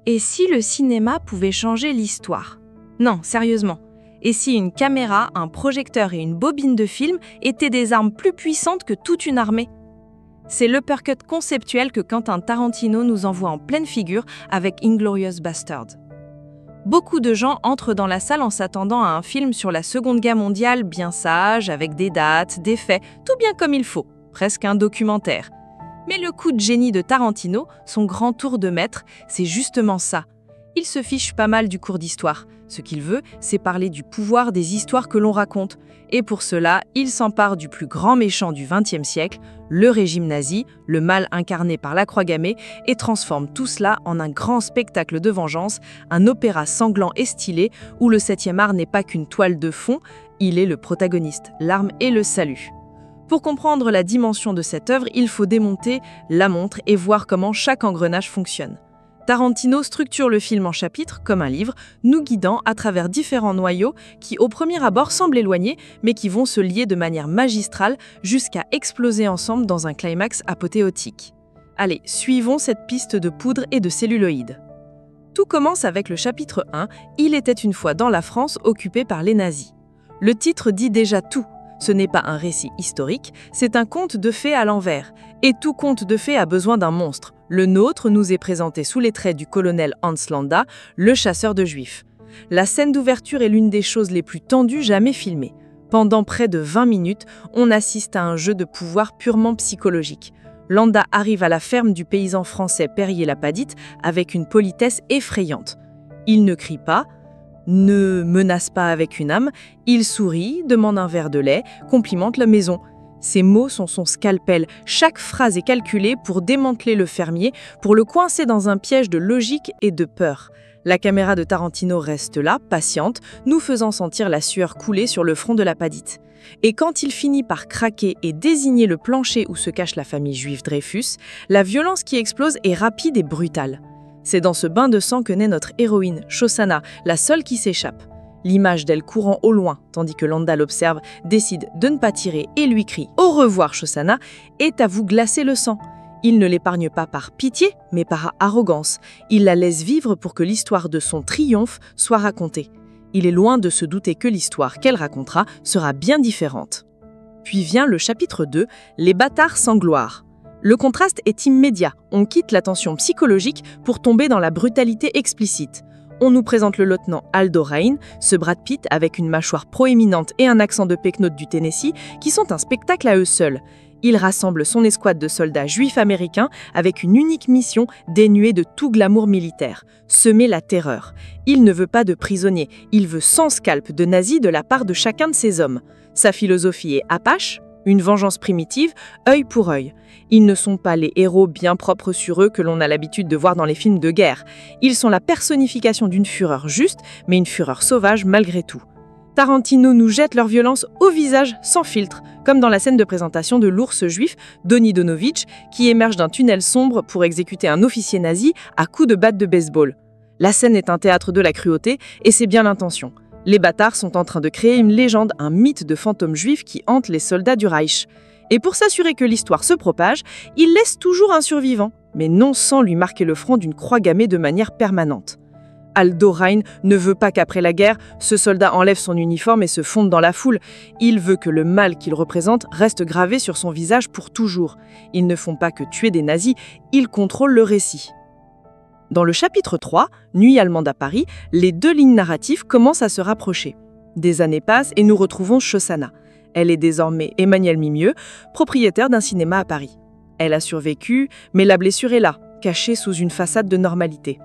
Et si le cinéma pouvait changer l'histoire? Non, sérieusement. Et si une caméra, un projecteur et une bobine de film étaient des armes plus puissantes que toute une armée? C'est l'uppercut conceptuel que Quentin Tarantino nous envoie en pleine figure avec Inglourious Basterds. Beaucoup de gens entrent dans la salle en s'attendant à un film sur la Seconde Guerre mondiale bien sage, avec des dates, des faits, tout bien comme il faut, presque un documentaire. Mais le coup de génie de Tarantino, son grand tour de maître, c'est justement ça. Il se fiche pas mal du cours d'histoire. Ce qu'il veut, c'est parler du pouvoir des histoires que l'on raconte. Et pour cela, il s'empare du plus grand méchant du XXe siècle, le régime nazi, le mal incarné par la croix gammée, et transforme tout cela en un grand spectacle de vengeance, un opéra sanglant et stylé où le 7e art n'est pas qu'une toile de fond, il est le protagoniste, l'arme et le salut. Pour comprendre la dimension de cette œuvre, il faut démonter la montre et voir comment chaque engrenage fonctionne. Tarantino structure le film en chapitres, comme un livre, nous guidant à travers différents noyaux qui, au premier abord, semblent éloignés, mais qui vont se lier de manière magistrale jusqu'à exploser ensemble dans un climax apothéotique. Allez, suivons cette piste de poudre et de celluloïd. Tout commence avec le chapitre 1, « Il était une fois dans la France occupée par les nazis ». Le titre dit déjà tout. Ce n'est pas un récit historique, c'est un conte de fées à l'envers. Et tout conte de fées a besoin d'un monstre. Le nôtre nous est présenté sous les traits du colonel Hans Landa, le chasseur de juifs. La scène d'ouverture est l'une des choses les plus tendues jamais filmées. Pendant près de 20 minutes, on assiste à un jeu de pouvoir purement psychologique. Landa arrive à la ferme du paysan français Perrier-Lapadite avec une politesse effrayante. Il ne crie pas, ne menace pas avec une âme, il sourit, demande un verre de lait, complimente la maison. Ses mots sont son scalpel, chaque phrase est calculée pour démanteler le fermier, pour le coincer dans un piège de logique et de peur. La caméra de Tarantino reste là, patiente, nous faisant sentir la sueur couler sur le front de Lapadite. Et quand il finit par craquer et désigner le plancher où se cache la famille juive Dreyfus, la violence qui explose est rapide et brutale. C'est dans ce bain de sang que naît notre héroïne, Shosanna, la seule qui s'échappe. L'image d'elle courant au loin, tandis que Landa l'observe, décide de ne pas tirer et lui crie « Au revoir, Shosanna !» est à vous glacer le sang. Il ne l'épargne pas par pitié, mais par arrogance. Il la laisse vivre pour que l'histoire de son triomphe soit racontée. Il est loin de se douter que l'histoire qu'elle racontera sera bien différente. Puis vient le chapitre 2, « Les bâtards sans gloire ». Le contraste est immédiat, on quitte la tension psychologique pour tomber dans la brutalité explicite. On nous présente le lieutenant Aldo Raine, ce Brad Pitt avec une mâchoire proéminente et un accent de pecknote du Tennessee qui sont un spectacle à eux seuls. Il rassemble son escouade de soldats juifs américains avec une unique mission dénuée de tout glamour militaire, semer la terreur. Il ne veut pas de prisonniers, il veut 100 scalps de nazis de la part de chacun de ses hommes. Sa philosophie est Apache, une vengeance primitive, œil pour œil. Ils ne sont pas les héros bien propres sur eux que l'on a l'habitude de voir dans les films de guerre. Ils sont la personnification d'une fureur juste, mais une fureur sauvage malgré tout. Tarantino nous jette leur violence au visage sans filtre, comme dans la scène de présentation de l'ours juif Donny Donovitch, qui émerge d'un tunnel sombre pour exécuter un officier nazi à coups de batte de baseball. La scène est un théâtre de la cruauté, et c'est bien l'intention. Les bâtards sont en train de créer une légende, un mythe de fantômes juifs qui hantent les soldats du Reich. Et pour s'assurer que l'histoire se propage, il laisse toujours un survivant, mais non sans lui marquer le front d'une croix gammée de manière permanente. Aldo Raine ne veut pas qu'après la guerre, ce soldat enlève son uniforme et se fonde dans la foule. Il veut que le mal qu'il représente reste gravé sur son visage pour toujours. Ils ne font pas que tuer des nazis, ils contrôlent le récit. Dans le chapitre 3, Nuit allemande à Paris, les deux lignes narratives commencent à se rapprocher. Des années passent et nous retrouvons Shosanna. Elle est désormais Emmanuelle Mimieux, propriétaire d'un cinéma à Paris. Elle a survécu, mais la blessure est là, cachée sous une façade de normalité.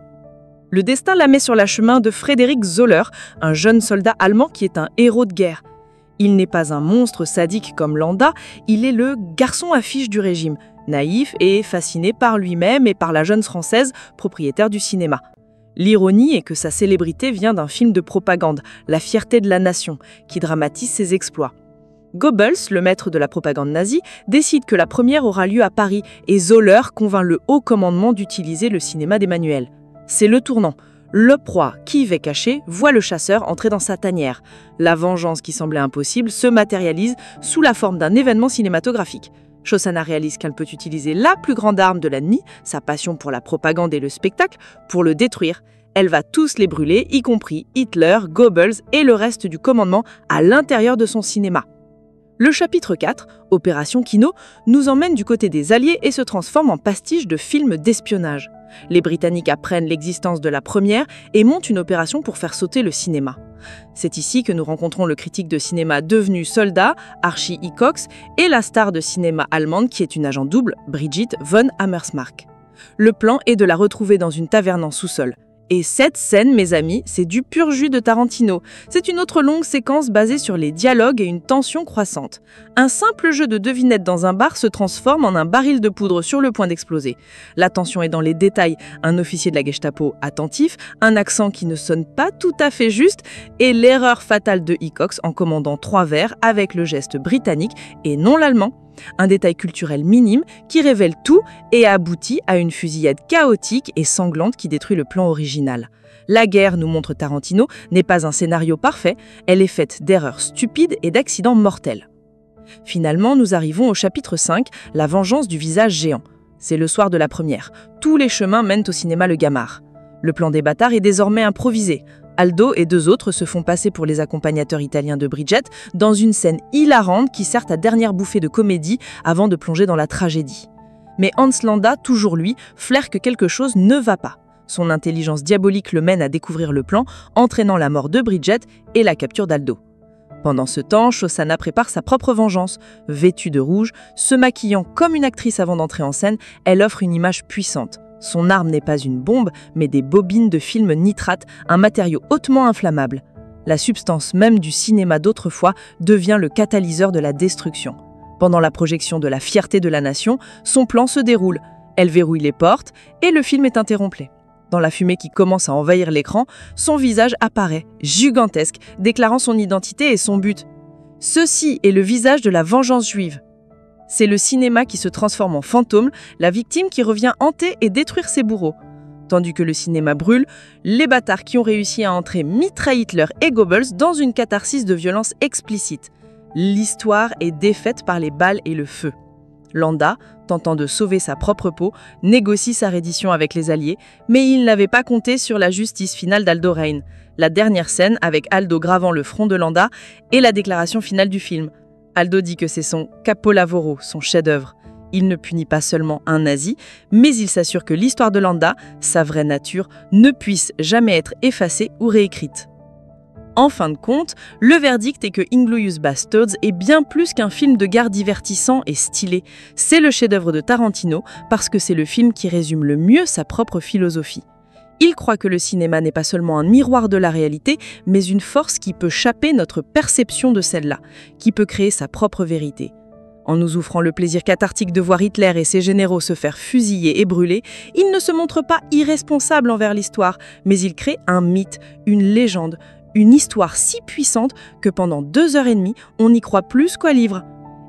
Le destin la met sur le chemin de Frédéric Zoller, un jeune soldat allemand qui est un héros de guerre. Il n'est pas un monstre sadique comme Landa, il est le garçon affiche du régime, naïf et fasciné par lui-même et par la jeune Française, propriétaire du cinéma. L'ironie est que sa célébrité vient d'un film de propagande, La fierté de la nation, qui dramatise ses exploits. Goebbels, le maître de la propagande nazie, décide que la première aura lieu à Paris et Zoller convainc le haut commandement d'utiliser le cinéma d'Emmanuel. C'est le tournant. Le proie, qui y est caché, voit le chasseur entrer dans sa tanière. La vengeance qui semblait impossible se matérialise sous la forme d'un événement cinématographique. Shosanna réalise qu'elle peut utiliser la plus grande arme de l'ennemi, sa passion pour la propagande et le spectacle, pour le détruire. Elle va tous les brûler, y compris Hitler, Goebbels et le reste du commandement à l'intérieur de son cinéma. Le chapitre 4, Opération Kino, nous emmène du côté des Alliés et se transforme en pastiche de films d'espionnage. Les Britanniques apprennent l'existence de la première et montent une opération pour faire sauter le cinéma. C'est ici que nous rencontrons le critique de cinéma devenu soldat, Archie E. Cox, et la star de cinéma allemande qui est une agent double, Brigitte von Hammersmark. Le plan est de la retrouver dans une taverne en sous-sol. Et cette scène, mes amis, c'est du pur jus de Tarantino. C'est une autre longue séquence basée sur les dialogues et une tension croissante. Un simple jeu de devinettes dans un bar se transforme en un baril de poudre sur le point d'exploser. La tension est dans les détails, un officier de la Gestapo attentif, un accent qui ne sonne pas tout à fait juste, et l'erreur fatale de Cox en commandant 3 verres avec le geste britannique et non l'allemand. Un détail culturel minime qui révèle tout et aboutit à une fusillade chaotique et sanglante qui détruit le plan original. La guerre, nous montre Tarantino, n'est pas un scénario parfait, elle est faite d'erreurs stupides et d'accidents mortels. Finalement, nous arrivons au chapitre 5, La vengeance du visage géant. C'est le soir de la première. Tous les chemins mènent au cinéma Le Gamard. Le plan des bâtards est désormais improvisé. Aldo et 2 autres se font passer pour les accompagnateurs italiens de Bridget dans une scène hilarante qui sert à dernière bouffée de comédie avant de plonger dans la tragédie. Mais Hans Landa, toujours lui, flaire que quelque chose ne va pas. Son intelligence diabolique le mène à découvrir le plan, entraînant la mort de Bridget et la capture d'Aldo. Pendant ce temps, Shosanna prépare sa propre vengeance. Vêtue de rouge, se maquillant comme une actrice avant d'entrer en scène, elle offre une image puissante. Son arme n'est pas une bombe, mais des bobines de film nitrate, un matériau hautement inflammable. La substance même du cinéma d'autrefois devient le catalyseur de la destruction. Pendant la projection de La fierté de la nation, son plan se déroule. Elle verrouille les portes et le film est interrompu. Dans la fumée qui commence à envahir l'écran, son visage apparaît, gigantesque, déclarant son identité et son but. Ceci est le visage de la vengeance juive. C'est le cinéma qui se transforme en fantôme, la victime qui revient hanter et détruire ses bourreaux. Tandis que le cinéma brûle, les bâtards qui ont réussi à entrer mitraillent Hitler et Goebbels dans une catharsis de violence explicite. L'histoire est défaite par les balles et le feu. Landa, tentant de sauver sa propre peau, négocie sa reddition avec les Alliés, mais il n'avait pas compté sur la justice finale d'Aldo Raine. La dernière scène, avec Aldo gravant le front de Landa, est la déclaration finale du film. Aldo dit que c'est son capolavoro, son chef-d'œuvre. Il ne punit pas seulement un nazi, mais il s'assure que l'histoire de Landa, sa vraie nature, ne puisse jamais être effacée ou réécrite. En fin de compte, le verdict est que Inglourious Basterds est bien plus qu'un film de guerre divertissant et stylé. C'est le chef-d'œuvre de Tarantino parce que c'est le film qui résume le mieux sa propre philosophie. Il croit que le cinéma n'est pas seulement un miroir de la réalité, mais une force qui peut chapper notre perception de celle-là, qui peut créer sa propre vérité. En nous offrant le plaisir cathartique de voir Hitler et ses généraux se faire fusiller et brûler, il ne se montre pas irresponsable envers l'histoire, mais il crée un mythe, une légende, une histoire si puissante que pendant 2h30, on y croit plus qu'au livre.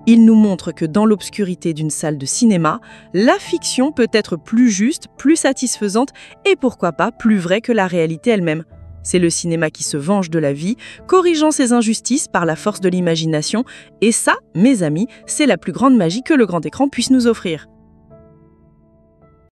Il nous montre que dans l'obscurité d'une salle de cinéma, la fiction peut être plus juste, plus satisfaisante et pourquoi pas plus vraie que la réalité elle-même. C'est le cinéma qui se venge de la vie, corrigeant ses injustices par la force de l'imagination. Et ça, mes amis, c'est la plus grande magie que le grand écran puisse nous offrir.